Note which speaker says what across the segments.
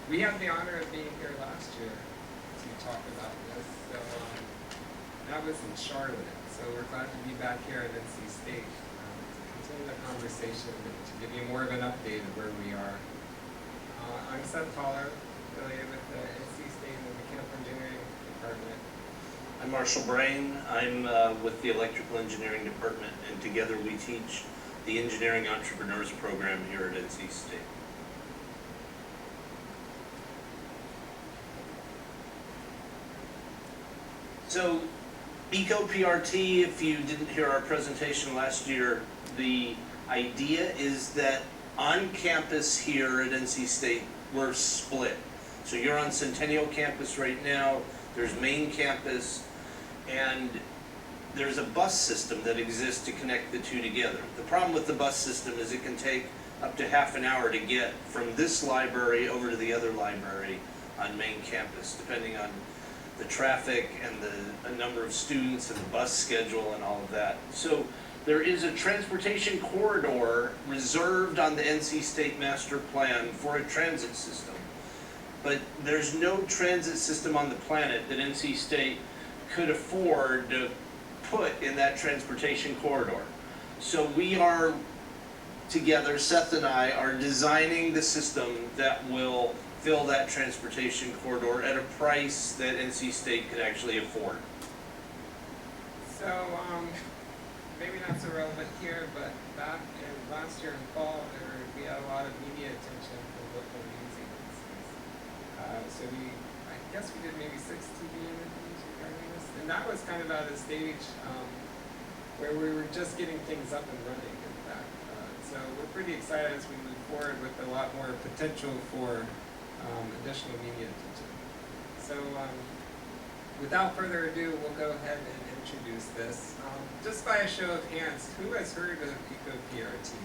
Speaker 1: we had the honor of being here last year to talk about this. So that was in Charlotte. So we're glad to be back here at NC State to continue the conversation and to give you more of an update of where we are. I'm Seth, Hollar, affiliated with the NC State and the Mechanical Engineering Department.
Speaker 2: I'm Marshall Brain. I'm with the Electrical Engineering Department, and together we teach the Engineering Entrepreneurs Program here at NC State. So, EcoPRT, if you didn't hear our presentation last year, the idea is that on campus here at NC State, we're split. So you're on Centennial campus right now, there's main campus, and there's a bus system that exists to connect the two together. The problem with the bus system is it can take up to half an hour to get from this library over to the other library on main campus, depending on the traffic and the number of students and the bus schedule and all of that. So there is a transportation corridor reserved on the NC State Master Plan for a transit system. But there's no transit system on the planet that NC State could afford to put in that transportation corridor. So we are together, Seth and I, are designing the system that will fill that transportation corridor at a price that NC State could actually afford.
Speaker 1: So maybe not so relevant here, but back in last year in fall, we had a lot of media attention from local news agencies. So I guess we did maybe 6 TV interviews regarding this, and that was kind of at a stage where we were just getting things up and running, in fact. So we're pretty excited as we move forward with a lot more potential for additional media attention. So without further ado, we'll go ahead and introduce this. Just by a show of hands, who has heard of EcoPRT?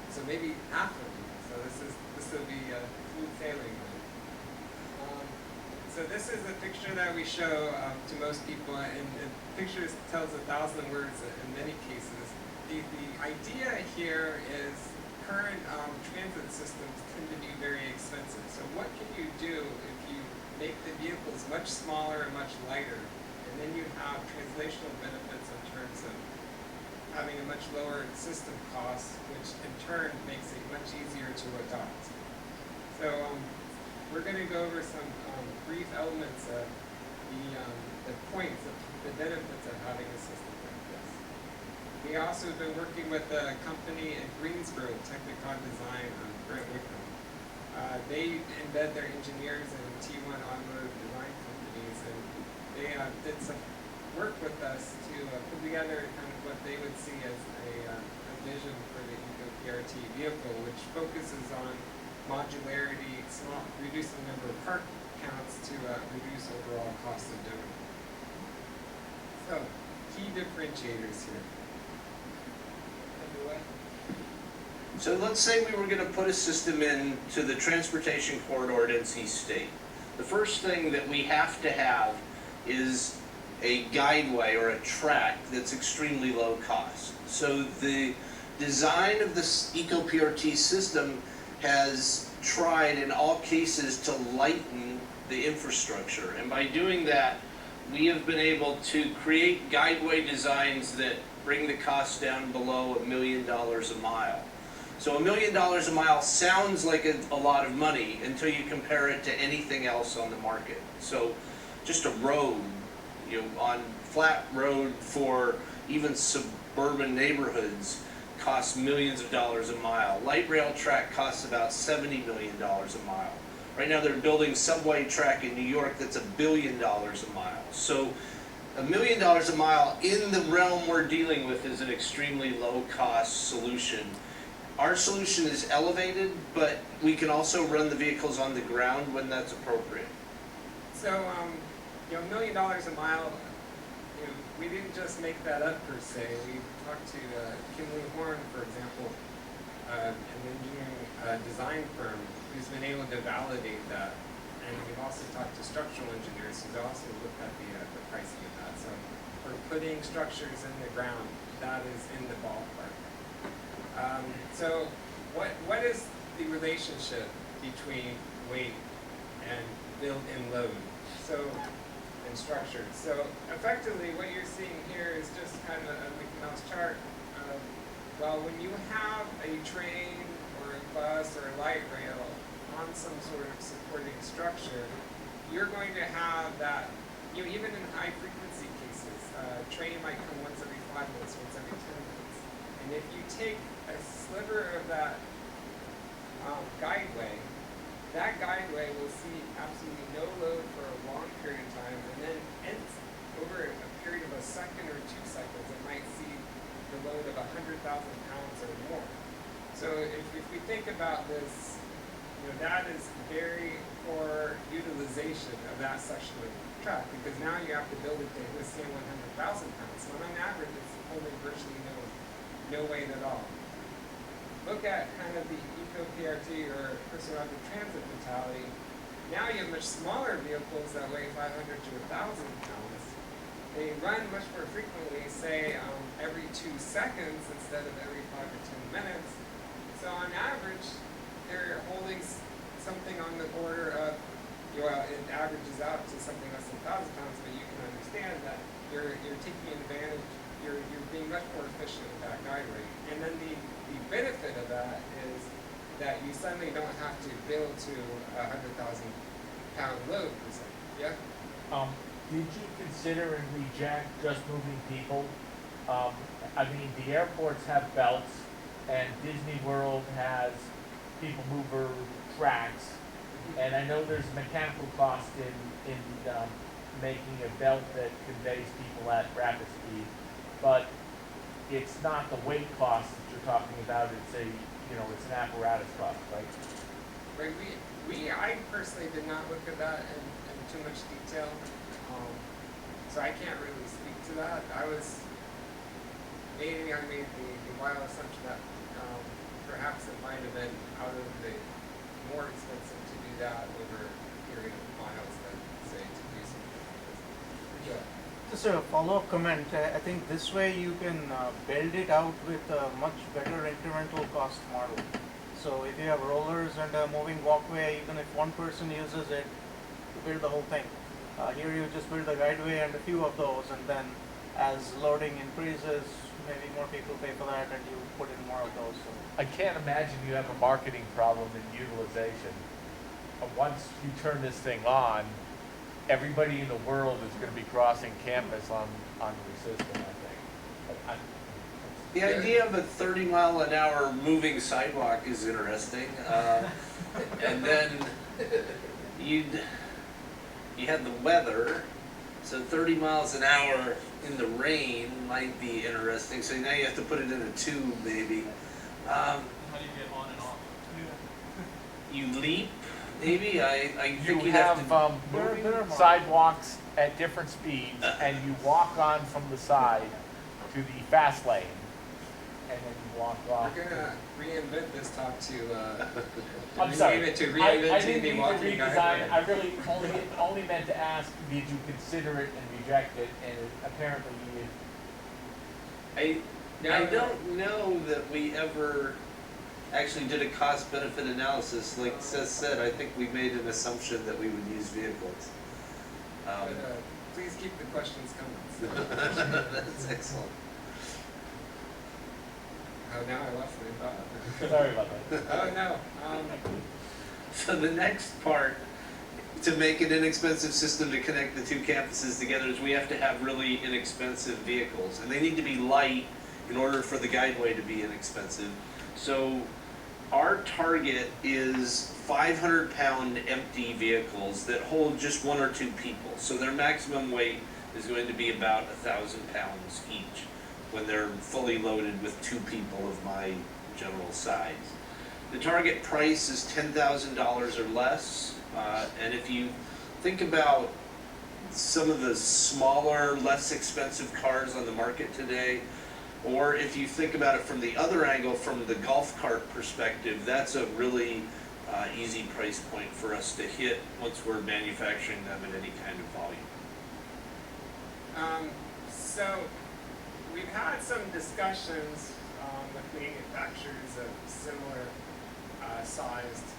Speaker 1: So maybe half of you. So this will be smooth sailing. So this is a picture that we show to most people, and the picture tells 1,000 words in many cases. The idea here is current transit systems tend to be very expensive. So what can you do if you make the vehicles much smaller and much lighter, and then you have translational benefits in terms of having a much lower system cost, which in turn makes it much easier to adopt. So we're going to go over some brief elements of the points of the benefits of having a system like this. We also have been working with a company in Greensboro, Technicon Design, Brent Wickham. They embed their engineers in T1 automotive design companies, and they did some work with us to put together kind of what they would see as a vision for the EcoPRT vehicle, which focuses on modularity, reducing the number of part counts to reduce overall cost of doing. So, key differentiators here.
Speaker 2: So let's say we were going to put a system in to the transportation corridor at NC State. The first thing that we have to have is a guideway or a track that's extremely low cost. So the design of this EcoPRT system has tried in all cases to lighten the infrastructure, and by doing that we have been able to create guideway designs that bring the cost down below $1 million a mile. So $1 million a mile sounds like a lot of money until you compare it to anything else on the market. So just a road, on flat road for even suburban neighborhoods costs millions of dollars a mile. Light rail track costs about $70 million a mile. Right now they're building subway track in New York that's $1 billion a mile. So $1 million a mile in the realm we're dealing with is an extremely low cost solution. Our solution is elevated, but we can also run the vehicles on the ground when that's appropriate.
Speaker 1: So, $1 million a mile, we didn't just make that up per se. We talked to Kimberly Horn, for example, an engineering design firm who's been able to validate that. And we've also talked to structural engineers who've also looked at the pricing of that. So for putting structures in the ground, that is in the ballpark. So what is the relationship between weight and build and load? So, and structure. So effectively what you're seeing here is just kind of a Mickey Mouse chart. Well, when you have a train or a bus or a light rail on some sort of supporting structure, you're going to have that, even in high frequency cases, train might come once every 5 minutes, once every 10 minutes. And if you take a sliver of that guideway, that guideway will see absolutely no load for a long period of time, and then over a period of a second or 2 seconds, it might see the load of 100,000 pounds or more. So if we think about this, that is very poor utilization of that section of track, because now you have to build it to withstand 100,000 pounds. So on average, it's holding virtually no weight at all. Look at kind of the eco-PRT or personal rapid transit mentality. Now you have much smaller vehicles that weigh 500 to 1,000 pounds. They run much more frequently, say every 2 seconds instead of every 5 or 10 minutes. So on average, they're holding something on the order of, it averages out to something less than 1,000 pounds, but you can understand that you're taking advantage, you're being much more efficient with that guide rate. And then the benefit of that is that you suddenly don't have to build to a 100,000 pound load per se. Yeah?
Speaker 3: Did you consider and reject just moving people? I mean, the airports have belts, and Disney World has people mover tracks, and I know there's mechanical cost in making a belt that conveys people at rapid speed, but it's not the weight cost that you're talking about. It's it's an apparatus cost, right?
Speaker 1: Right. I personally did not look at that in too much detail. So I can't really speak to that. I made the wild assumption that perhaps it might have been out of the more expensive to do that over a period of miles than, say, to do something like this. Yeah.
Speaker 4: Just a follow-up comment. I think this way you can build it out with a much better incremental cost model. So if you have rollers and a moving walkway, even if one person uses it, you build the whole thing. Here you just build a guideway and a few of those, and then as loading increases, maybe more people pay for that, and you put in more of those. So.
Speaker 3: I can't imagine you have a marketing problem in utilization. Once you turn this thing on, everybody in the world is going to be crossing campus on your system, I think.
Speaker 2: The idea of a 30-mile-an-hour moving sidewalk is interesting. And then you had the weather, so 30 miles an hour in the rain might be interesting. So now you have to put it in a tube, maybe.
Speaker 5: How do you get on and off?
Speaker 2: You leap, maybe. I think
Speaker 3: You have sidewalks at different speeds, and you walk on from the side to the fast lane, and then you walk off.
Speaker 1: We're gonna reinvent this talk to.
Speaker 3: I'm sorry.
Speaker 1: I
Speaker 3: I didn't
Speaker 1: the
Speaker 3: mean to
Speaker 1: walking
Speaker 3: redesign.
Speaker 1: guideway.
Speaker 3: I really only meant to ask, did you consider it and reject it? And apparently you did.
Speaker 2: I don't know that we ever actually did a cost-benefit analysis. Like Seth said, I think we made an assumption that we would use vehicles.
Speaker 1: But, please keep the questions coming.
Speaker 2: That's excellent.
Speaker 1: Oh, now I lost my thought.
Speaker 3: Sorry about that.
Speaker 1: Oh, no.
Speaker 2: So the next part, to make an inexpensive system to connect the two campuses together, is we have to have really inexpensive vehicles. And they need to be light in order for the guideway to be inexpensive. So our target is 500-pound empty vehicles that hold just 1 or 2 people. So their maximum weight is going to be about 1,000 pounds each when they're fully loaded with 2 people of my general size. The target price is $10,000 or less, and if you think about some of the smaller, less expensive cars on the market today, or if you think about it from the other angle, from the golf cart perspective, that's a really easy price point for us to hit once we're manufacturing them in any kind of volume.
Speaker 1: So we've had some discussions with manufacturers of similar sized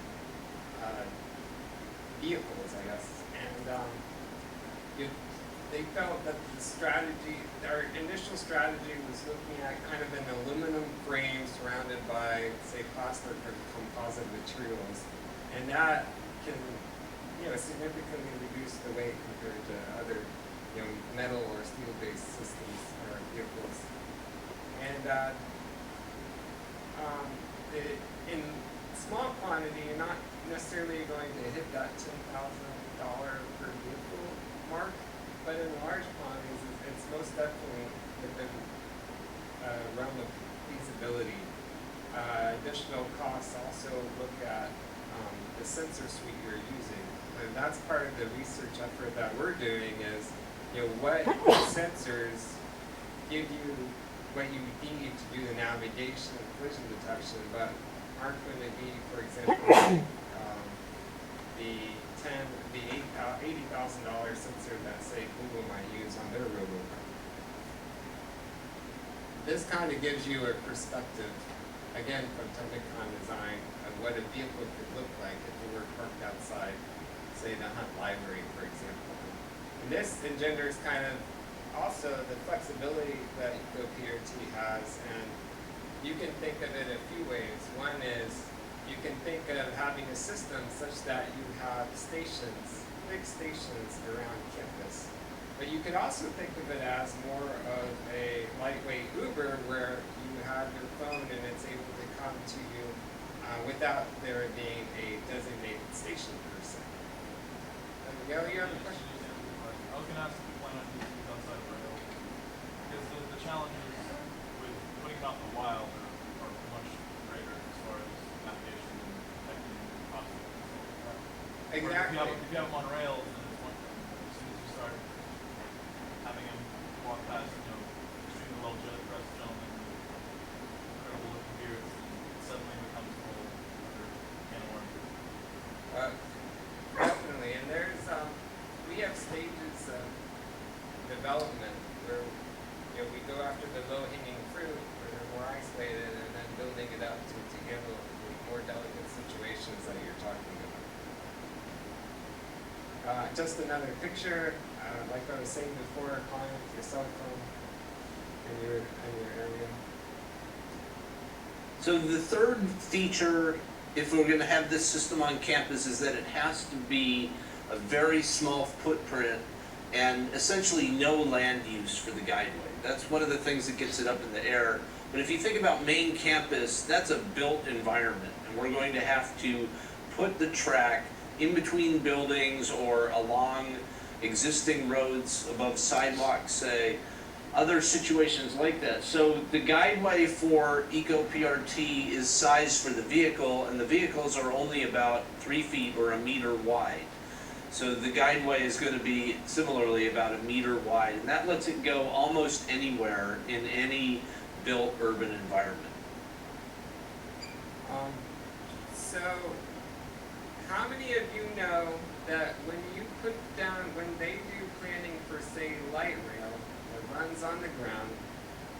Speaker 1: vehicles, I guess, and they felt that the strategy, our initial strategy was looking at kind of an aluminum frame surrounded by, say, plastic or composite materials, and that can, significantly reduce the weight compared to other, metal or steel-based systems or vehicles. And in small quantity, you're not necessarily going to hit that $10,000 per vehicle mark. But in large quantities, it's most definitely within realm of feasibility. Additional costs also look at the sensor suite you're using, and that's part of the research effort that we're doing. Is what sensors give you what you need to do the navigation and collision detection, but aren't going to be, for example, the $80,000 sensor that, say, Google might use on their RoboResearch. This kind of gives you a perspective, again, from Technicon design, of what a vehicle could look like if it were parked outside, say, the Hunt Library, for example. And this engenders kind of also the flexibility that EcoPRT has, and you can think of it a few ways. One is, you can think of having a system such that you have stations, big stations around campus. But you could also think of it as more of a lightweight Uber where you have your phone and it's able to come to you without there being a designated station per se. There we go. You have a question?
Speaker 5: I was going to ask if you plan on using these outside of rail, because the challenges with putting it out in the wild are much greater as far as navigation and detecting obstacles and stuff like that.
Speaker 1: Exactly.
Speaker 5: Whereas if you have them on rails, then it's one thing. As soon as you start having them walk past, extremely well dressed gentlemen with incredible looking beards, it suddenly becomes a whole other can of worms.
Speaker 1: Definitely, and there's we have stages of development where we go after the low-hanging fruit where they're more isolated, and then building it up to handle the more delicate situations that you're talking about. Just another picture, like I was saying before, calling with your cell phone in your area.
Speaker 2: So the third feature, if we're going to have this system on campus, is that it has to be a very small footprint and essentially no land use for the guideway. That's one of the things that gets it up in the air. But if you think about main campus, that's a built environment, and we're going to have to put the track in between buildings or along existing roads, above sidewalks, say, other situations like that. So the guideway for EcoPRT is sized for the vehicle, and the vehicles are only about 3 feet or 1 meter wide. So the guideway is going to be similarly about 1 meter wide, and that lets it go almost anywhere in any built urban environment.
Speaker 1: So, how many of you know that when they do planning for, say, light rail that runs on the ground,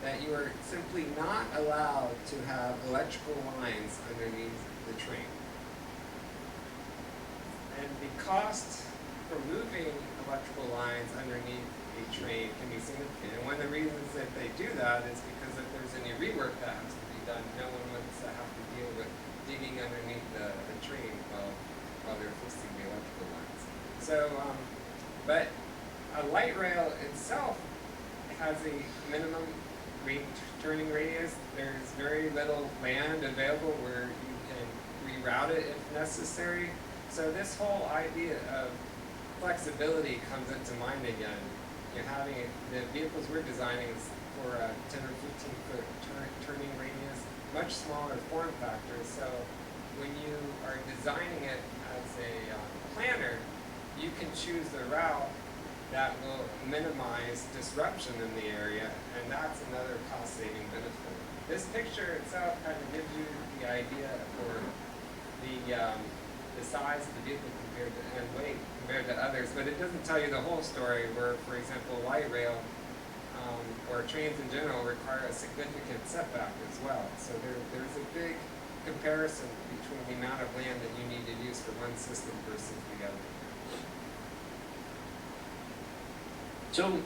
Speaker 1: that you are simply not allowed to have electrical lines underneath the train? And the cost for moving electrical lines underneath a train can be significant. And one of the reasons that they do that is because if there's any rework that has to be done, no one wants to have to deal with digging underneath the train while they're fixing the electrical lines. So, but a light rail itself has a minimum turning radius. There's very little land available where you can reroute it if necessary. So this whole idea of flexibility comes into mind again. You're having the vehicles we're designing is for a 10 or 15 foot turning radius, much smaller form factor. So when you are designing it as a planner, you can choose the route that will minimize disruption in the area, and that's another cost-saving benefit. This picture itself kind of gives you the idea for the size of the vehicle and weight compared to others, but it doesn't tell you the whole story where, for example, light rail or trains in general require a significant setback as well. So there's a big comparison between the amount of land that you need to use for one system versus the other.
Speaker 2: So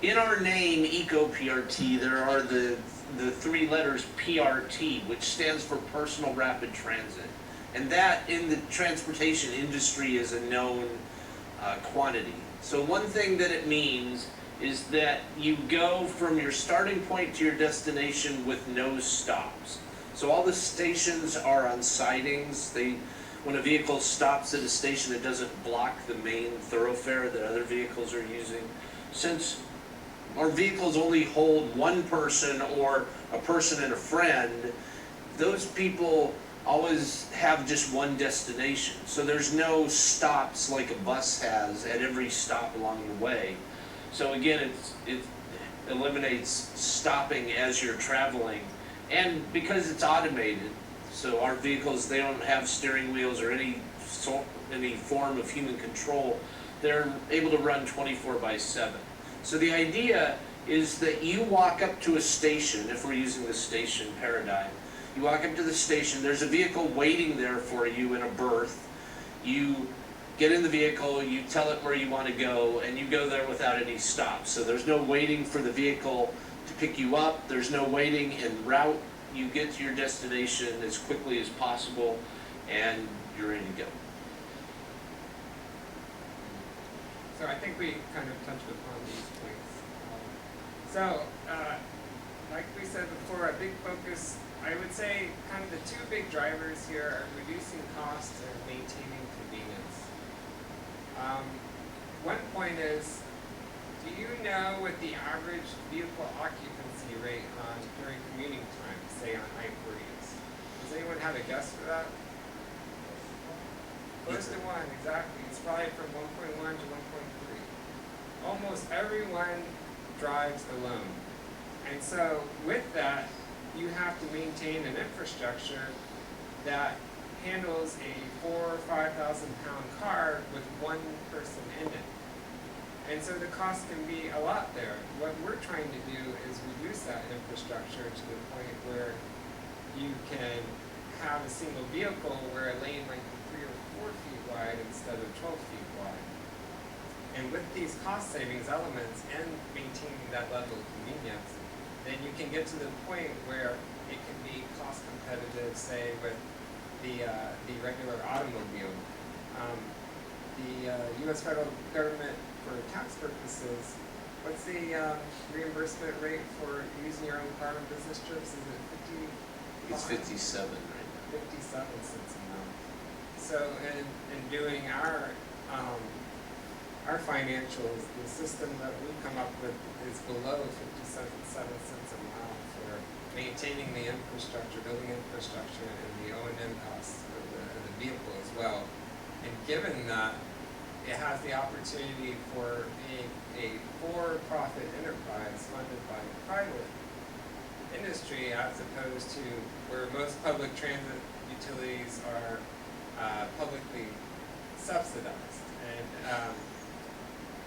Speaker 2: in our name, EcoPRT, there are the three letters PRT, which stands for Personal Rapid Transit. And that in the transportation industry is a known quantity. So one thing that it means is that you go from your starting point to your destination with no stops. So all the stations are on sidings. When a vehicle stops at a station, it doesn't block the main thoroughfare that other vehicles are using. Since our vehicles only hold one person or a person and a friend, those people always have just one destination. So there's no stops like a bus has at every stop along the way. So again, it eliminates stopping as you're traveling. And because it's automated, so our vehicles, they don't have steering wheels or any form of human control, they're able to run 24/7. So the idea is that you walk up to a station, if we're using the station paradigm, you walk up to the station, there's a vehicle waiting there for you in a berth. You get in the vehicle, you tell it where you want to go, and you go there without any stops. So there's no waiting for the vehicle to pick you up, there's no waiting en route. You get to your destination as quickly as possible, and you're ready to go.
Speaker 1: So I think we kind of touched upon these points. So, like we said before, a big focus, I would say kind of the two big drivers here are reducing costs and maintaining convenience. One point is, do you know what the average vehicle occupancy rate during commuting time, say on I-40 is? Does anyone have a guess for that? Close to 1, exactly. It's probably from 1.1 to 1.3. Almost everyone drives alone. And so with that, you have to maintain an infrastructure that handles a 4,000 or 5,000 pound car with one person in it. And so the cost can be a lot there. What we're trying to do is reduce that infrastructure to the point where you can have a single vehicle where a lane might be 3 or 4 feet wide instead of 12 feet wide. And with these cost savings elements and maintaining that level of convenience, then you can get to the point where it can be cost competitive, say, with the regular automobile. The U.S. federal government, for tax purposes, what's the reimbursement rate for using your own car on business trips? Is it 50?
Speaker 2: It's 57 right now.
Speaker 1: 57 cents a month. So in doing our financials, the system that we've come up with is below 57 cents a mile for maintaining the infrastructure, building infrastructure, and the O&M costs of the vehicle as well. And given that, it has the opportunity for a for-profit enterprise funded by private industry, as opposed to where most public transit utilities are publicly subsidized. And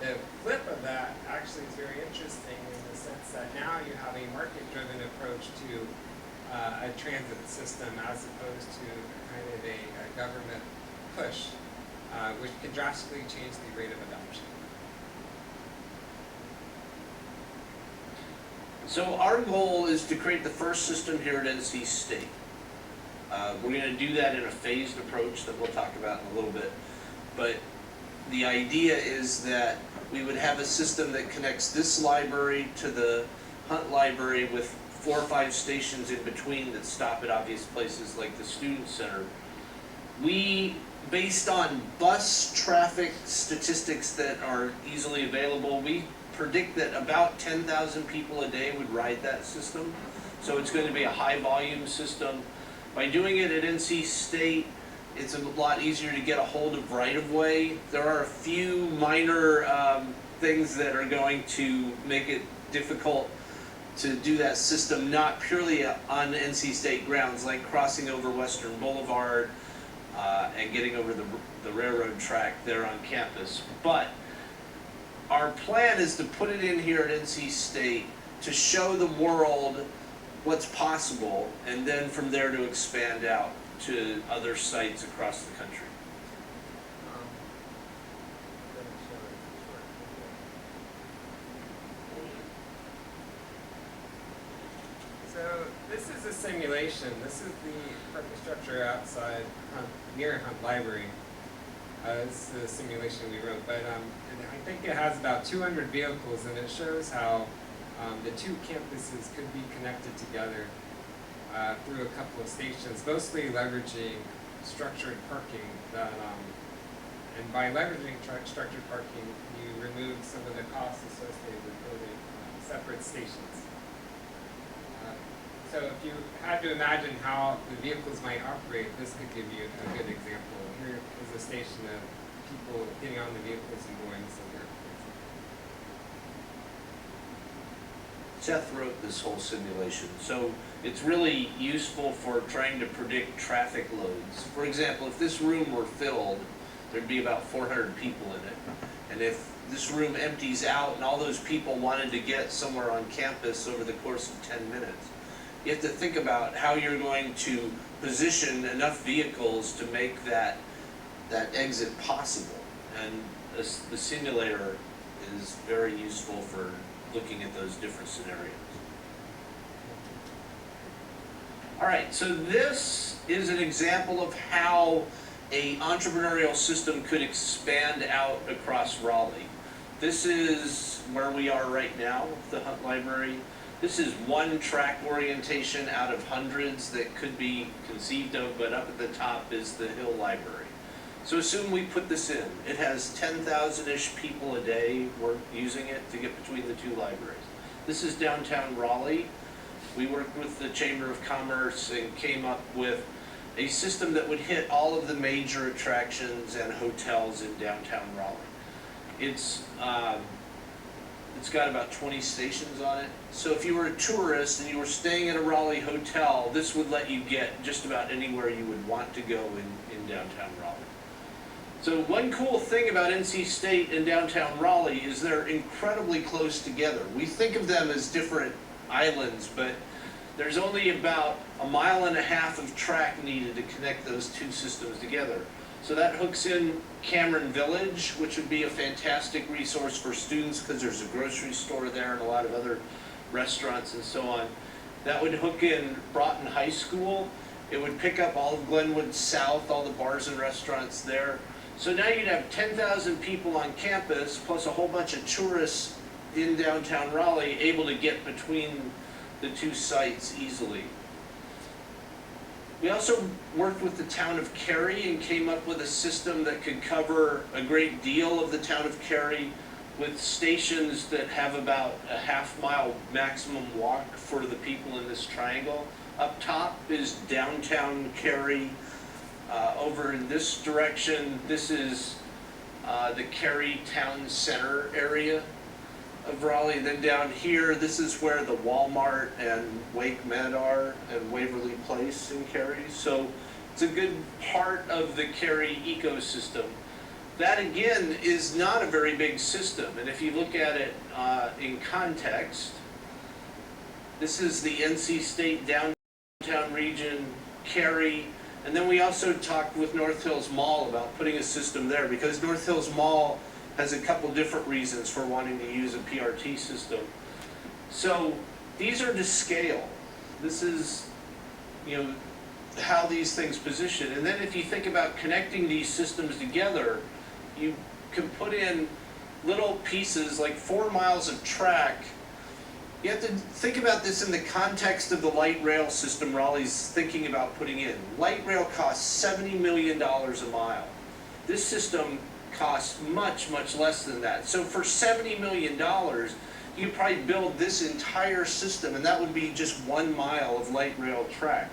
Speaker 1: the flip of that actually is very interesting in the sense that now you have a market-driven approach to a transit system as opposed to kind of a government push, which can drastically change the rate of adoption.
Speaker 2: So our goal is to create the first system here at NC State. We're going to do that in a phased approach that we'll talk about in a little bit. But the idea is that we would have a system that connects this library to the Hunt Library with 4 or 5 stations in between that stop at obvious places like the Student Center. We, based on bus traffic statistics that are easily available, we predict that about 10,000 people a day would ride that system. So it's going to be a high volume system. By doing it at NC State, it's a lot easier to get a hold of right-of-way. There are a few minor things that are going to make it difficult to do that system, not purely on NC State grounds, like crossing over Western Boulevard and getting over the railroad track there on campus. But our plan is to put it in here at NC State to show the world what's possible, and then from there to expand out to other sites across the country.
Speaker 1: So this is a simulation. This is the parking structure outside near Hunt Library. This is the simulation we wrote, but and I think it has about 200 vehicles, and it shows how the two campuses could be connected together through a couple of stations, mostly leveraging structured parking. And by leveraging structured parking, you remove some of the costs associated with building separate stations. So if you had to imagine how the vehicles might operate, this could give you a good example. Here is a station of people getting on the vehicles and going somewhere.
Speaker 2: Seth wrote this whole simulation, so it's really useful for trying to predict traffic loads. For example, if this room were filled, there'd be about 400 people in it. And if this room empties out and all those people wanted to get somewhere on campus over the course of 10 minutes, you have to think about how you're going to position enough vehicles to make that exit possible. And the simulator is very useful for looking at those different scenarios. All right, so this is an example of how an entrepreneurial system could expand out across Raleigh. This is where we are right now, the Hunt Library. This is one track orientation out of hundreds that could be conceived of, but up at the top is the Hill Library. So assume we put this in. It has 10,000-ish people a day using it to get between the two libraries. This is downtown Raleigh. We worked with the Chamber of Commerce and came up with a system that would hit all of the major attractions and hotels in downtown Raleigh. It's got about 20 stations on it. So if you were a tourist and you were staying at a Raleigh hotel, this would let you get just about anywhere you would want to go in downtown Raleigh. So one cool thing about NC State and downtown Raleigh is they're incredibly close together. We think of them as different islands, but there's only about 1.5 miles of track needed to connect those two systems together. So that hooks in Cameron Village, which would be a fantastic resource for students because there's a grocery store there and a lot of other restaurants and so on. That would hook in Broughton High School. It would pick up all of Glenwood South, all the bars and restaurants there. So now you'd have 10,000 people on campus plus a whole bunch of tourists in downtown Raleigh able to get between the two sites easily. We also worked with the town of Cary and came up with a system that could cover a great deal of the town of Cary with stations that have about a half-mile maximum walk for the people in this triangle. Up top is downtown Cary. Over in this direction, this is the Cary Town Center area of Raleigh. Then down here, this is where the Walmart and Wake Med are, and Waverly Place in Cary. So it's a good part of the Cary ecosystem. That again is not a very big system, and if you look at it in context, this is the NC State downtown region, Cary, and then we also talked with North Hills Mall about putting a system there because North Hills Mall has a couple different reasons for wanting to use a PRT system. So these are to scale. This is, how these things position. And then if you think about connecting these systems together, you can put in little pieces like 4 miles of track. You have to think about this in the context of the light rail system Raleigh's thinking about putting in. Light rail costs $70 million a mile. This system costs much, much less than that. So for $70 million, you could probably build this entire system, and that would be just 1 mile of light rail track.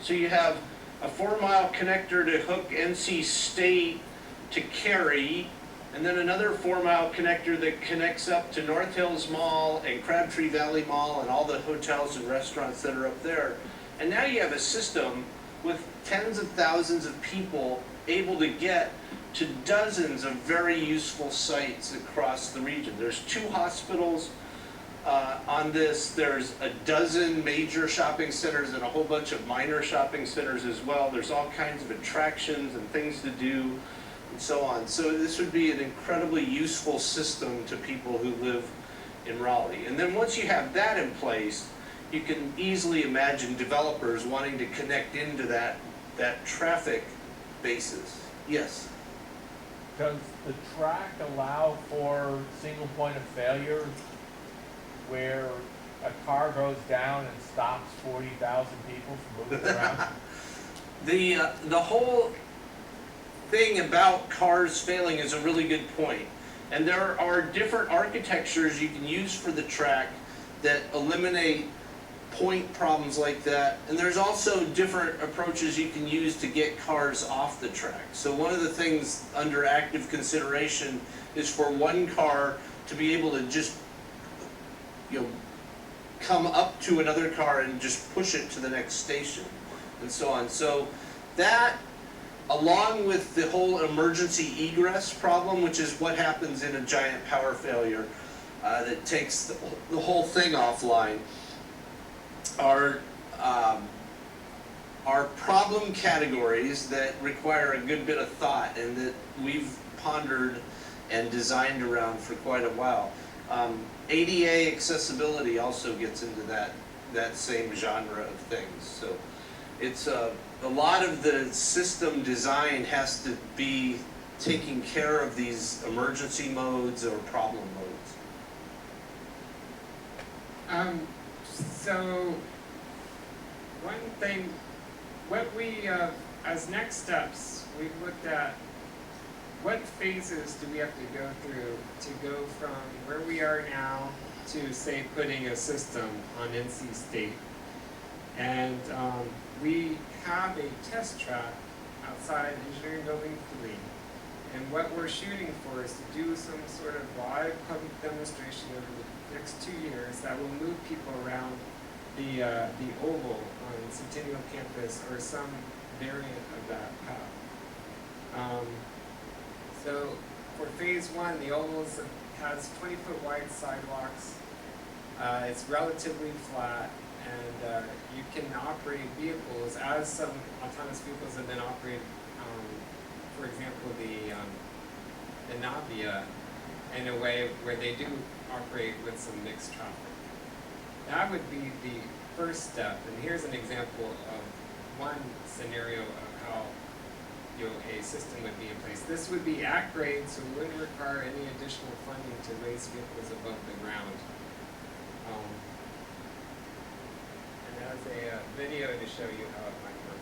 Speaker 2: So you have a 4-mile connector to hook NC State to Cary, and then another 4-mile connector that connects up to North Hills Mall and Crabtree Valley Mall and all the hotels and restaurants that are up there. And now you have a system with tens of thousands of people able to get to dozens of very useful sites across the region. There's 2 hospitals, on this. There's a dozen major shopping centers and a whole bunch of minor shopping centers as well. There's all kinds of attractions and things to do and so on. So this would be an incredibly useful system to people who live in Raleigh. And then once you have that in place, you can easily imagine developers wanting to connect into that traffic basis. Yes?
Speaker 3: Does the track allow for single point of failure where a car goes down and stops 40,000 people from moving around?
Speaker 2: The whole thing about cars failing is a really good point. And there are different architectures you can use for the track that eliminate point problems like that. And there's also different approaches you can use to get cars off the track. So one of the things under active consideration is for one car to be able to just, you know, come up to another car and just push it to the next station and so on. So that, along with the whole emergency egress problem, which is what happens in a giant power failure that takes the whole thing offline, are problem categories that require a good bit of thought and that we've pondered and designed around for quite a while. ADA accessibility also gets into that same genre of things. So it's a lot of the system design has to be taking care of these emergency modes or problem modes.
Speaker 1: So one thing, what we, as next steps, we've looked at what phases do we have to go through to go from where we are now to, say, putting a system on NC State. And we have a test track outside Engineering Building 3. And what we're shooting for is to do some sort of live public demonstration over the next 2 years that will move people around the oval on Centennial Campus or some variant of that path. So for phase 1, the oval has 20-foot wide sidewalks. It's relatively flat, and you can operate vehicles as some autonomous vehicles have been operated. For example, the Navia, in a way where they do operate with some mixed traffic. That would be the first step, and here's an example of one scenario of how a system would be in place. This would be at grade, so we wouldn't require any additional funding to raise vehicles above the ground. And as a video to show you how it might work.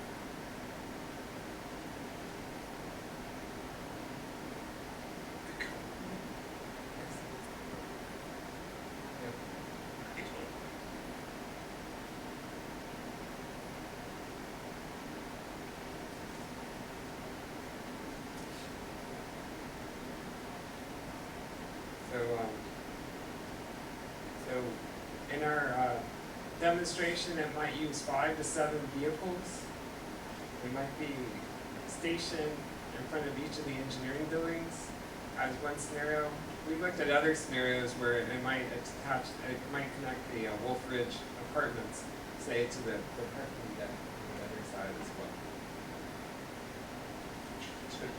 Speaker 1: So in our demonstration, it might use 5 to 7 vehicles. We might be stationed in front of each of the engineering buildings as one scenario. We looked at other scenarios where it might connect the Wolf Ridge apartments, say, to the parking deck on the other side as well.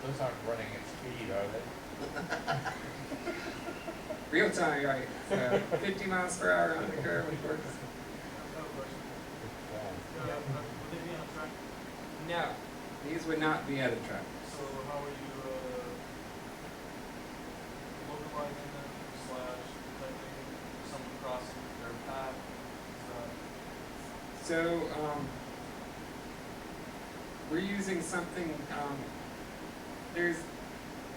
Speaker 3: Those aren't running at speed, are they?
Speaker 1: Real time, right? So 50 miles per hour on the curve, of course.
Speaker 5: I have a question. Would they be on a track?
Speaker 1: No, these would not be at a track.
Speaker 5: So how are you localizing them / detecting someone crossing their path?
Speaker 1: So we're using something.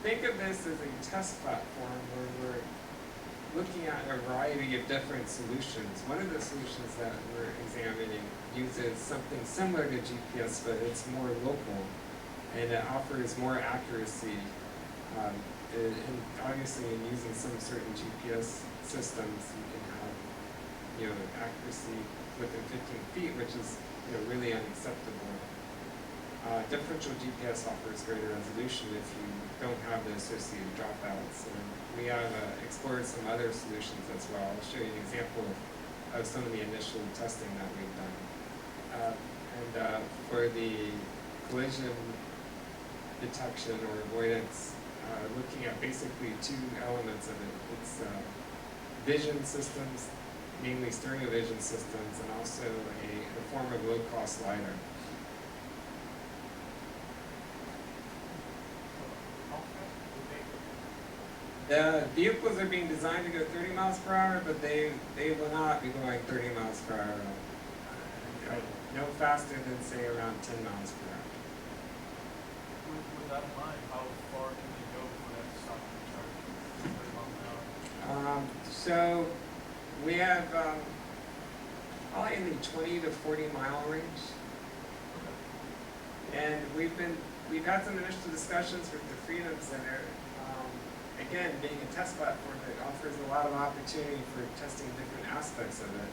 Speaker 1: Think of this as a test platform where we're looking at a variety of different solutions. One of the solutions that we're examining uses something similar to GPS, but it's more local, and it offers more accuracy. And obviously, in using some certain GPS systems, you can have, accuracy within 15 feet, which is, really unacceptable. differential GPS offers greater resolution if you don't have the associated dropouts. And we have explored some other solutions as well. I'll show you an example of some of the initial testing that we've done. For the collision detection or avoidance, looking at basically two elements of it. It's vision systems, mainly stereo vision systems, and also a form of low-cost LiDAR. The vehicles are being designed to go 30 miles per hour, but they will not be going 30 miles per hour. No faster than, say, around 10 miles per hour.
Speaker 5: With that in mind, how far can they go before they have to stop and charge? 30 miles an hour?
Speaker 1: So we have probably in the 20 to 40 mile range. And we've had some initial discussions with the Freedom Center. Again, being a test platform, it offers a lot of opportunity for testing different aspects of it.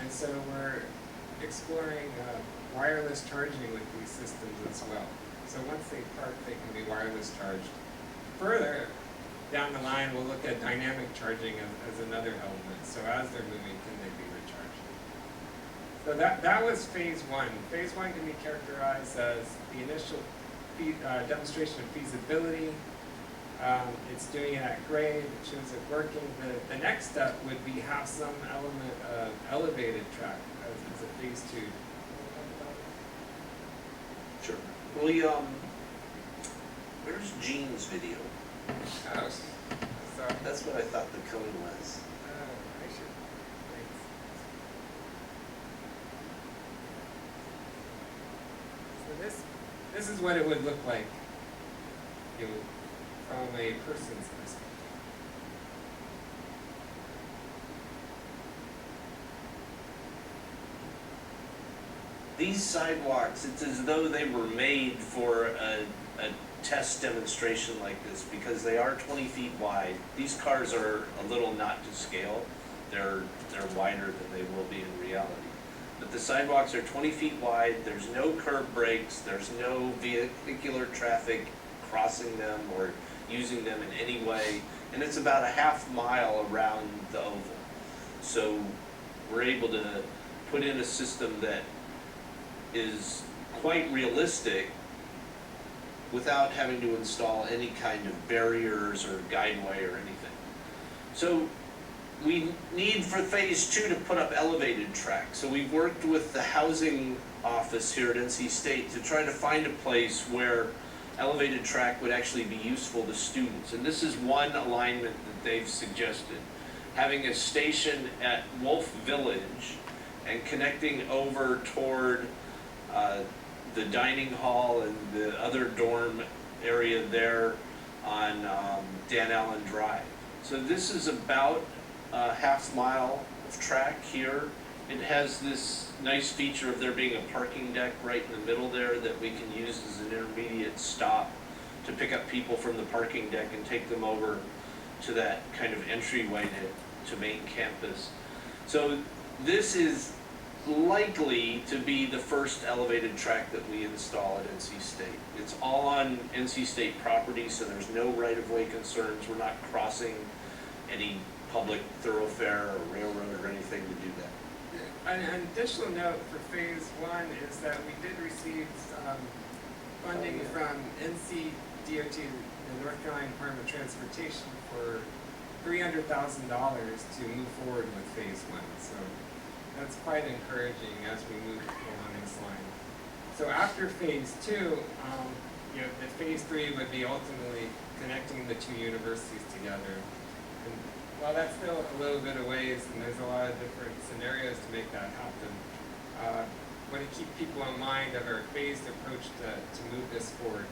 Speaker 1: And so we're exploring wireless charging with these systems as well. So once they park, they can be wireless charged. Further down the line, we'll look at dynamic charging as another element. So as they're moving, can they be recharged? So that was phase one. Phase one can be characterized as the initial demonstration of feasibility. It's doing it at grade, it shows it working. The next step would be have some element of elevated track as a phase two.
Speaker 2: Sure. Where's Gene's video?
Speaker 1: Oh, sorry.
Speaker 2: That's what I thought the cone was.
Speaker 1: I should. Thanks. So this is what it would look like, you know, from a person's perspective.
Speaker 2: These sidewalks, it's as though they were made for a test demonstration like this because they are 20 feet wide. These cars are a little not to scale. They're wider than they will be in reality. But the sidewalks are 20 feet wide, there's no curb breaks, there's no vehicular traffic crossing them or using them in any way, and it's about a half mile around the oval. So we're able to put in a system that is quite realistic without having to install any kind of barriers or guideway or anything. So we need for phase two to put up elevated track. So we've worked with the housing office here at NC State to try to find a place where elevated track would actually be useful to students. And this is one alignment that they've suggested. Having a station at Wolf Village and connecting over toward the dining hall and the other dorm area there on Dan Allen Drive. So this is about a half mile of track here. It has this nice feature of there being a parking deck right in the middle there that we can use as an intermediate stop to pick up people from the parking deck and take them over to that kind of entryway to main campus. So this is likely to be the first elevated track that we install at NC State. It's all on NC State property, so there's no right-of-way concerns. We're not crossing any public thoroughfare or railroad or anything to do that.
Speaker 1: An additional note for phase one is that we did receive funding from NC DOT, the North Carolina Department of Transportation, for $300,000 to move forward with phase one. So that's quite encouraging as we move along this line. So after phase two, the phase three would be ultimately connecting the two universities together. And while that's still a little bit of ways, and there's a lot of different scenarios to make that happen, I want to keep people in mind of our phased approach to move this forward.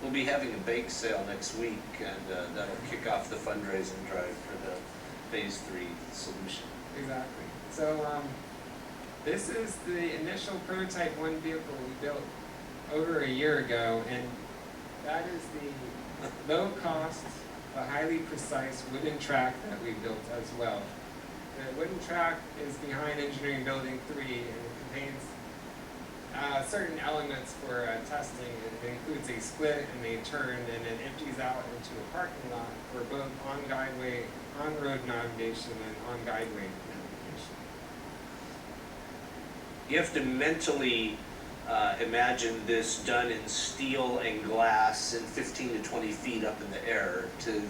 Speaker 2: We'll be having a bake sale next week, and that'll kick off the fundraising drive for the phase three solution.
Speaker 1: Exactly. So this is the initial prototype one vehicle we built over a year ago, and that is the low cost, but highly precise wooden track that we built as well. The wooden track is behind Engineering Building 3, and it contains certain elements for testing. It includes a split and a turn, and it empties out into a parking lot for both on-road navigation and on-guideway navigation.
Speaker 2: You have to mentally imagine this done in steel and glass and 15 to 20 feet up in the air to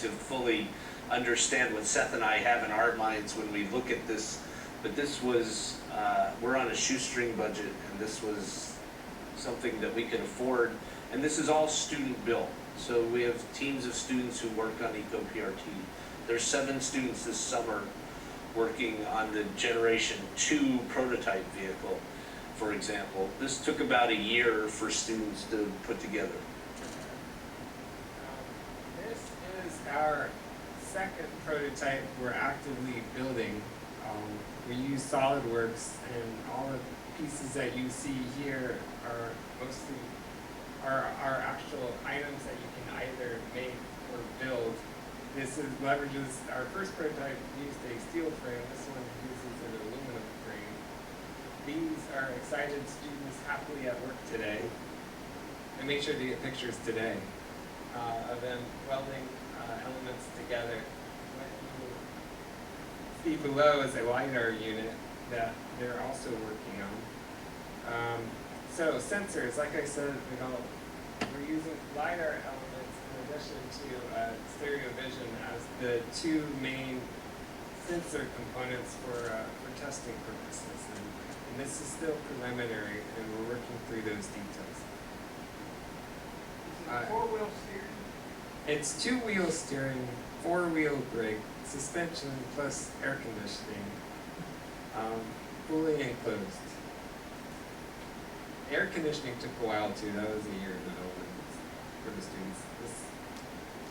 Speaker 2: fully understand what Seth and I have in our minds when we look at this. But this was, we're on a shoestring budget, and this was something that we could afford. And this is all student built. So we have teams of students who work on EcoPRT. There's 7 students this summer working on the Generation 2 prototype vehicle, for example. This took about a year for students to put together.
Speaker 1: This is our second prototype we're actively building. We use SolidWorks, and all the pieces that you see here are mostly are actual items that you can either make or build. This leverages, our first prototype used a steel frame, this one uses an aluminum frame. These are excited students happily at work today. I made sure to get pictures today of them welding elements together. What you see below is a LiDAR unit that they're also working on. So sensors, like I said, we're using LiDAR elements in addition to stereo vision as the 2 main sensor components for testing purposes. And this is still preliminary, and we're working through those details.
Speaker 5: Is it 4-wheel steering?
Speaker 1: It's 2-wheel steering, 4-wheel brake, suspension plus air conditioning, fully enclosed. Air conditioning took a while too. That was a year in development for the students.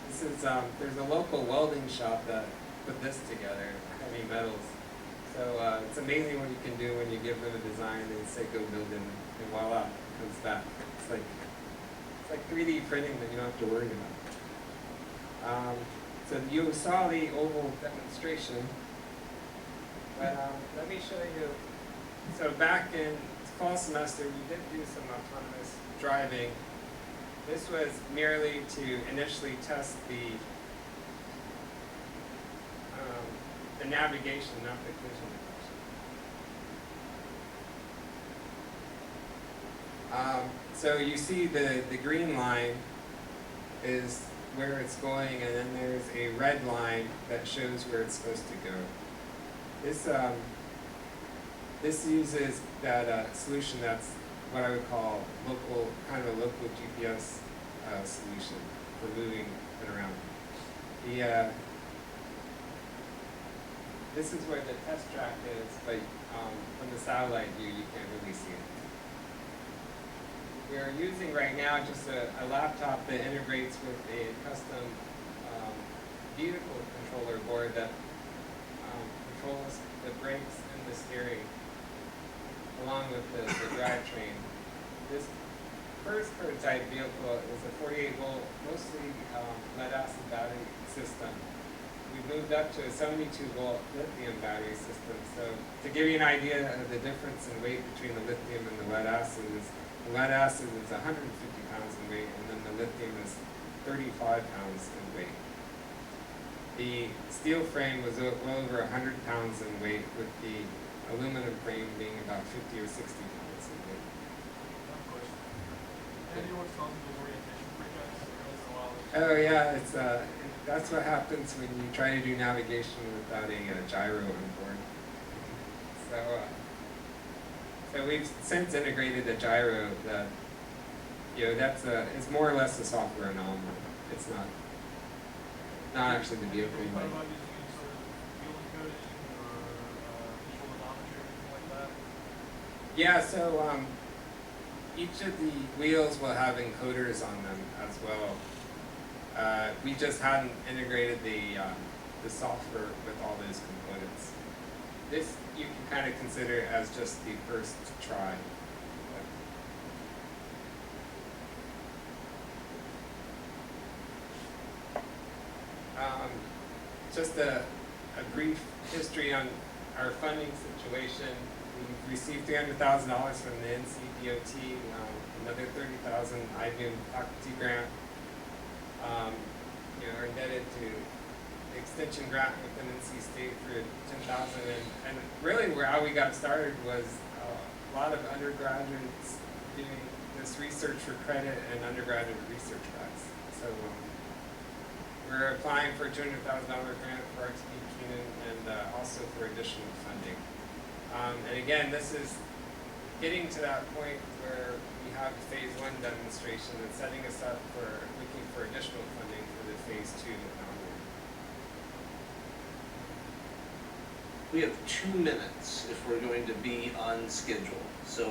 Speaker 1: This is there's a local welding shop that put this together, heavy metals. So it's amazing what you can do when you give them a design and say go build it, and voila, it comes back. It's like 3D printing that you don't have to worry about. So you saw the oval demonstration, but let me show you. So back in fall semester, we did do some autonomous driving. This was merely to initially test the navigation, not the collision detection. So you see the green line is where it's going, and then there's a red line that shows where it's supposed to go. This uses that solution that's what I would call local, kind of a local GPS solution for moving it around. This is where the test track is, but from the satellite view you can't really see it. We are using right now just a laptop that integrates with a custom vehicle controller board that controls the brakes and the steering along with the drivetrain. This first prototype vehicle is a 48-volt, mostly lead-acid battery system. We've moved up to a 72-volt lithium battery system. So to give you an idea of the difference in weight between the lithium and the lead-acid is, the lead-acid is 150 pounds in weight, and then the lithium is 35 pounds in weight. The steel frame was well over 100 pounds in weight, with the aluminum frame being about 50 or 60 pounds in weight.
Speaker 5: Of course. Have you worked on those orientation projects once in a while?
Speaker 1: Oh yeah, it's that's what happens when you try to do navigation without a gyro on board. So we've since integrated a gyro that, that's it's more or less a software anomaly. It's not actually the vehicle.
Speaker 5: Have you thought about using any sort of field encoding or visual odometry or anything like that?
Speaker 1: Yeah, so each of the wheels will have encoders on them as well. We just hadn't integrated the software with all those components. This you can kind of consider as just the first try. Just a brief history on our funding situation. we've received $300,000 from the NCDOT, another $30,000 IBM faculty grant. You know, are indebted to the extension grant within NC State for $10,000, and really how we got started was a lot of undergraduates doing this research for credit and undergraduate research grants. So we're applying for a $200,000 grant for RTD Keenan and also for additional funding. And again, this is getting to that point where we have the phase 1 demonstration and setting us up for looking for additional funding for the phase 2 onward.
Speaker 2: We have 2 minutes if we're going to be on schedule. So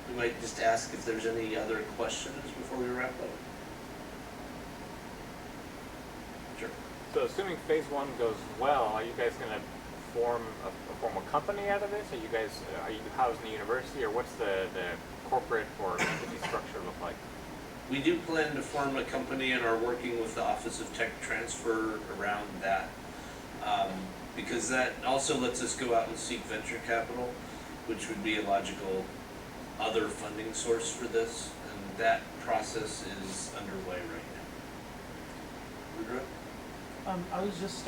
Speaker 2: we might just ask if there's any other questions before we wrap up. Sure.
Speaker 6: So assuming phase 1 goes well, are you guys going to form a company out of this? Are you housed in the university, or what's the corporate or entity structure look like?
Speaker 2: We do plan to form a company and are working with the Office of Tech Transfer around that. Because that also lets us go out and seek venture capital, which would be a logical other funding source for this, and that process is underway right now. Rudra?
Speaker 4: I was just,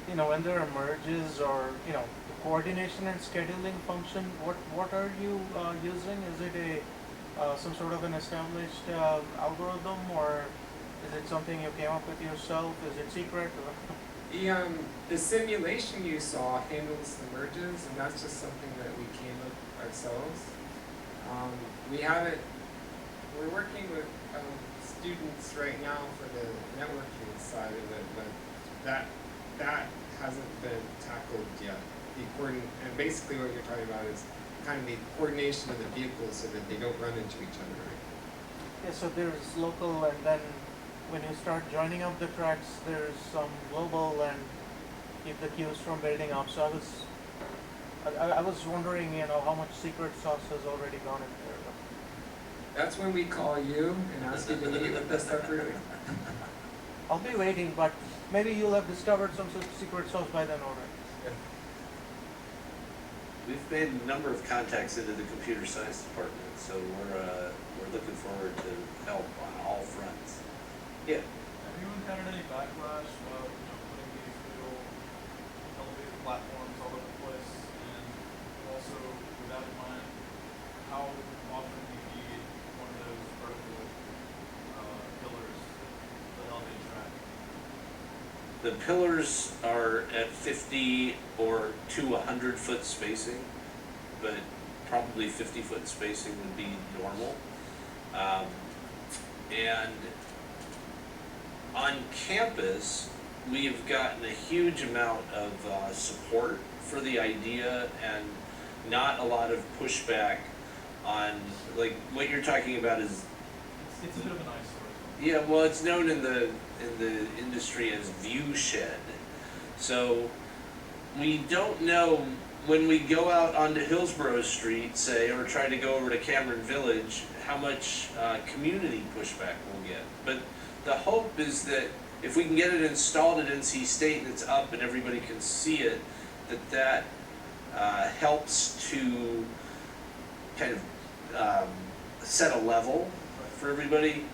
Speaker 4: you know, when there are merges or, you know, the coordination and scheduling function, what are you using? Is it some sort of an established algorithm, or is it something you came up with yourself? Is it secret?
Speaker 1: The simulation you saw handles the merges, and that's just something that we came up ourselves. We're working with students right now for the networking side of it, but that hasn't been tackled yet. And basically what you're talking about is kind of the coordination of the vehicles so that they don't run into each other, right?
Speaker 4: Yeah, so there's local, and then when you start joining up the tracks, there's some global, and keep the queues from building up. So I was wondering, you know, how much secret sauce has already gone in there.
Speaker 1: That's when we call you and ask you to meet with us separately.
Speaker 4: I'll be waiting, but maybe you'll have discovered some secret sauce by then already.
Speaker 2: We've made a number of contacts into the computer science department, so we're looking forward to help on all fronts. Yeah.
Speaker 5: Have you encountered any backlash about, you know, putting these little elevated platforms all over the place? And also, with that in mind, how often do you need one of those vertical pillars to elevate track?
Speaker 2: The pillars are at 50 or to 100 foot spacing, but probably 50 foot spacing would be normal. And on campus, we have gotten a huge amount of support for the idea and not a lot of pushback on, like, what you're talking about is.
Speaker 5: It's a bit of an eyesore.
Speaker 2: Yeah, well, it's known in the industry as view shed. So we don't know when we go out onto Hillsborough Street, say, or try to go over to Cameron Village, how much community pushback we'll get. But the hope is that if we can get it installed at NC State and it's up and everybody can see it, that helps to kind of set a level for everybody.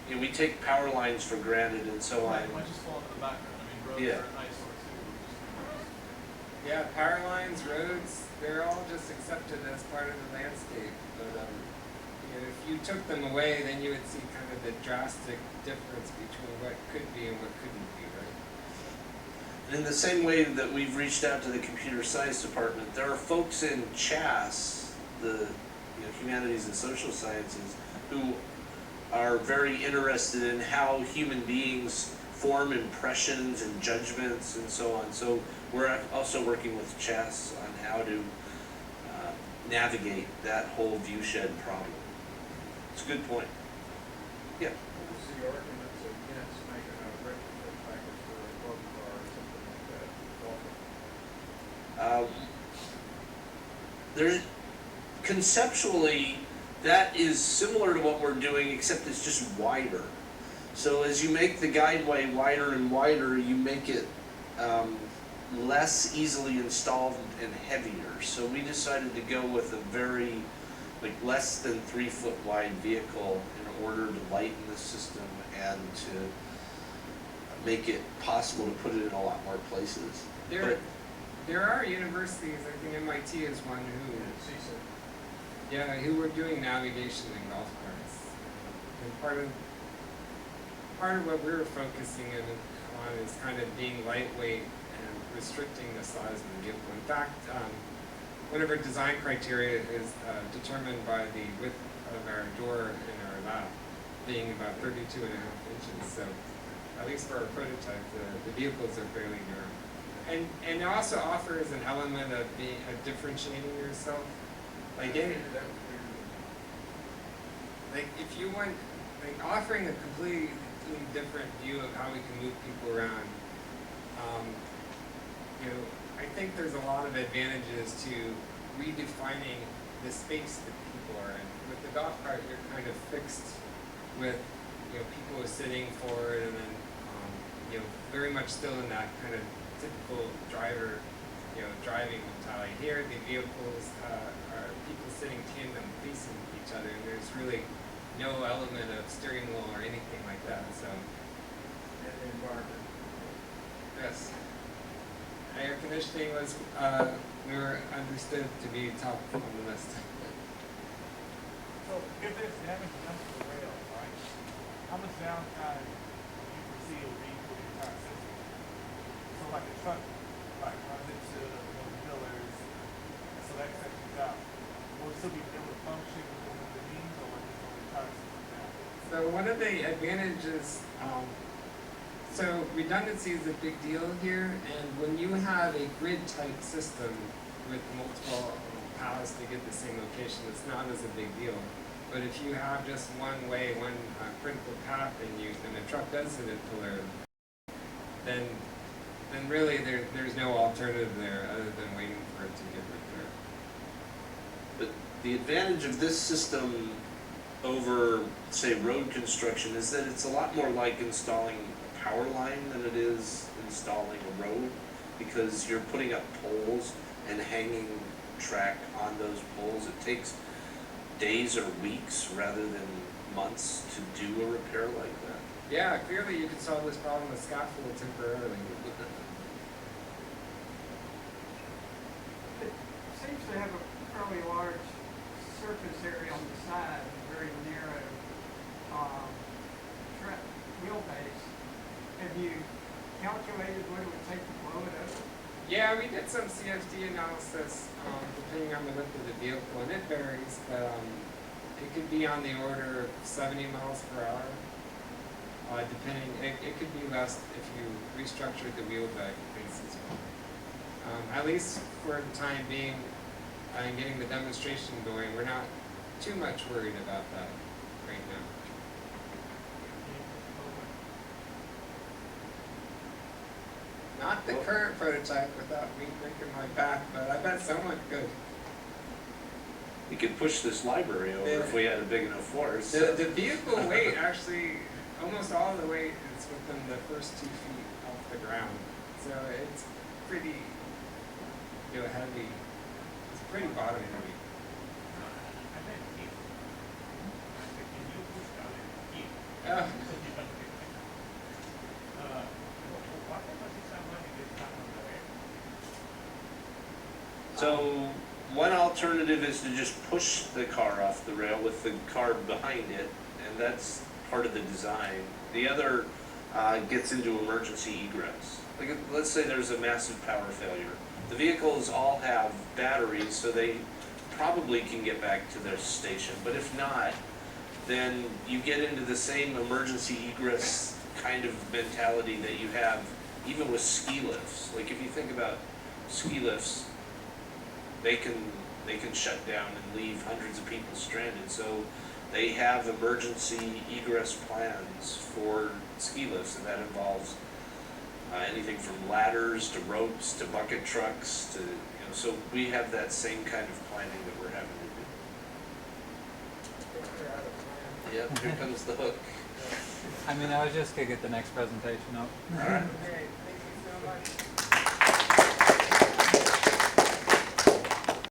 Speaker 2: You know, we take power lines for granted and so on.
Speaker 5: It might just fall into the background. I mean, roads
Speaker 2: Yeah.
Speaker 5: are an eyesore too.
Speaker 1: Yeah, power lines, roads, they're all just accepted as part of the landscape. But you know, if you took them away, then you would see kind of the drastic difference between what could be and what couldn't be, right?
Speaker 2: In the same way that we've reached out to the computer science department, there are folks in CHAS, the humanities and social sciences, who are very interested in how human beings form impressions and judgments and so on. So we're also working with CHAS on how to navigate that whole viewshed problem. It's a good point. Yeah.
Speaker 7: What's the arguments against making a retrofit package for a club car or something like that?
Speaker 2: There's conceptually, that is similar to what we're doing, except it's just wider. So as you make the guideway wider and wider, you make it less easily installed and heavier. So we decided to go with a very, like, less than 3 foot wide vehicle in order to lighten the system and to make it possible to put it in a lot more places.
Speaker 1: There are universities, I think MIT is one who, yeah, who were doing navigation in golf carts. And part of what we were focusing on is kind of being lightweight and restricting the size of the vehicle. In fact, one of our design criteria is determined by the width of our door in our lab being about 32.5 inches. So at least for our prototype, the vehicles are fairly narrow. And it also offers an element of differentiating yourself. Like if you want, like offering a completely different view of how we can move people around. You know, I think there's a lot of advantages to redefining the space that people are in. With the golf cart, you're kind of fixed with, you know, people sitting forward and then, you know, very much still in that kind of typical driver, you know, driving mentality. Here, the vehicles are people sitting tandem facing each other, and there's really no element of steering wheel or anything like that. So,
Speaker 7: And the environment.
Speaker 1: yes, air conditioning was we were understood to be top on the list.
Speaker 3: So if there's damage done to the rail, right, how much downtime do you foresee will be for the entire system? So like a truck, like runs into the pillars, so that sections out, will it still be able to function within the means, or will it just only entire system down?
Speaker 1: So one of the advantages, so redundancy is a big deal here, and when you have a grid-type system with multiple paths to get the same location, it's not as a big deal. But if you have just one way, one critical path, and the truck does hit a pillar, then really there's no alternative there other than waiting for it to get repaired.
Speaker 2: But the advantage of this system over, say, road construction is that it's a lot more like installing a power line than it is installing a road, because you're putting up poles and hanging track on those poles. It takes days or weeks rather than months to do a repair like that.
Speaker 1: Yeah, clearly you could solve this problem with scaffold temporarily.
Speaker 8: It seems to have a fairly large surface area on the side, and very narrow wheelbase. Have you calculated what it would take to blow it over?
Speaker 1: Yeah, we did some CFD analysis depending on the width of the vehicle, and it varies, but it could be on the order of 70 miles per hour. Depending, it could be less if you restructured the wheel base as well. At least for the time being, and getting the demonstration going, we're not too much worried about that right now. Not the current prototype without me breaking my back, but I bet someone could.
Speaker 2: We could push this library over if we had a big enough force.
Speaker 1: The vehicle weight actually, almost all of the weight is within the first 2 feet off the ground. So it's pretty, heavy. It's pretty bottom heavy. Oh.
Speaker 2: So one alternative is to just push the car off the rail with the car behind it, and that's part of the design. The other gets into emergency egress. Like, let's say there's a massive power failure. The vehicles all have batteries, so they probably can get back to their station. But if not, then you get into the same emergency egress kind of mentality that you have even with ski lifts. Like, if you think about ski lifts, they can shut down and leave hundreds of people stranded. So they have emergency egress plans for ski lifts, and that involves anything from ladders to ropes to bucket trucks to, so we have that same kind of planning that we're having to do. Yep, here comes the hook.
Speaker 9: I mean, I was just gonna get the next presentation up.
Speaker 2: All right.
Speaker 1: Okay, thank you so much.